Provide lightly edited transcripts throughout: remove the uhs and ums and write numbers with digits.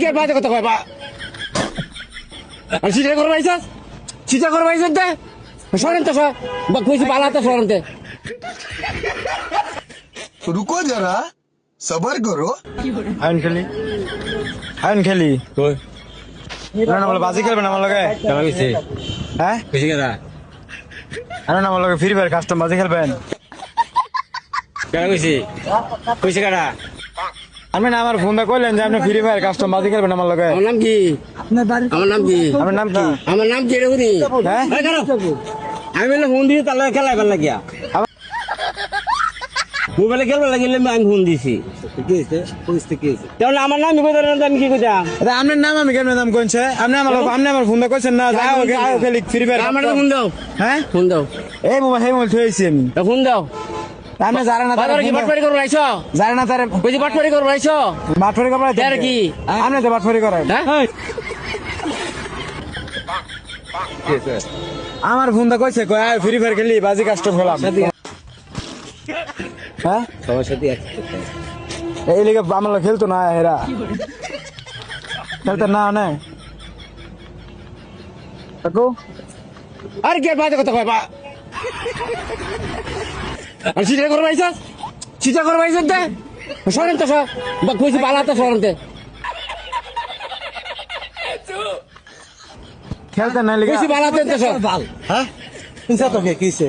কে বাজে কথা কয় বা আর চিটা করে পাইছস চিটা করে পাইছস দে সরেন তো সর বা কইছি পালাতে সরেন তে रुको जरा सबर करो আইন খেলি কই না বলে বাজি খেলবেন আমার লগে কেমন হইছে হ্যাঁ কইছি কেডা না আমার লগে ফ্রি ফায়ার কাস্টম বাজি খেলবেন কেডা কইছি কইছি কেডা আমি না আমার ফোনটা কইলেন যে আপনি ফ্রি ফায়ার কাস্টম বাজি খেলবেন আমার লগে আমার নাম কি আমার নাম কি আপনার নাম কি আমার নাম কি রে বুনি হ্যাঁ আমি বলে ফোন দিয়ে তাহলে খেলাইবার লাগিয়া মোবাইলে খেলবার লাগিলে আমি ফোন দিছি তাহলে আমার নাম কই ধরেন আমি কি কইতাম আরে আপনার নাম আমি কেন নাম কইছে আপনি আমার ফোনটা কইছেন না যাও আও খেলি ফ্রি ফায়ার আমার ফোন দাও হ্যাঁ ফোন দাও এই মোবাইল থইছি আমি ফোন দাও আপনি জানেন না বাজার কি বাটপারি করব আইছো জানেন না তারে কইছি বাটপারি করব আইছো বাটফরি করাই তার কি আপনি তো বাটফরি করেন হ্যাঁ আমার ফোনটা কইছে কই আয় ফ্রি ফায়ার খেলি বাজি কাস্টম খেলাম হ্যাঁ সবার সাথে একসাথে এই লিগে আমরা খেলতো না হেরা খেলতে না না কাকু আর কে বাজে কথা কয় বা আর চিটা করে পাইছস চিটা করে পাইছস দে সরেন তো সর বা কইছি পালাতে সরেন তে খেলতে না লিগে কইছি পালাতে তো সর হ্যাঁ কিনছা তো কে কিছে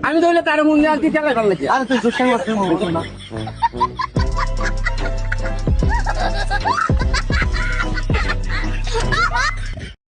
আমি তো হইলে তার মুন্ডে আর কি খেলা করলে আরে তুই জোর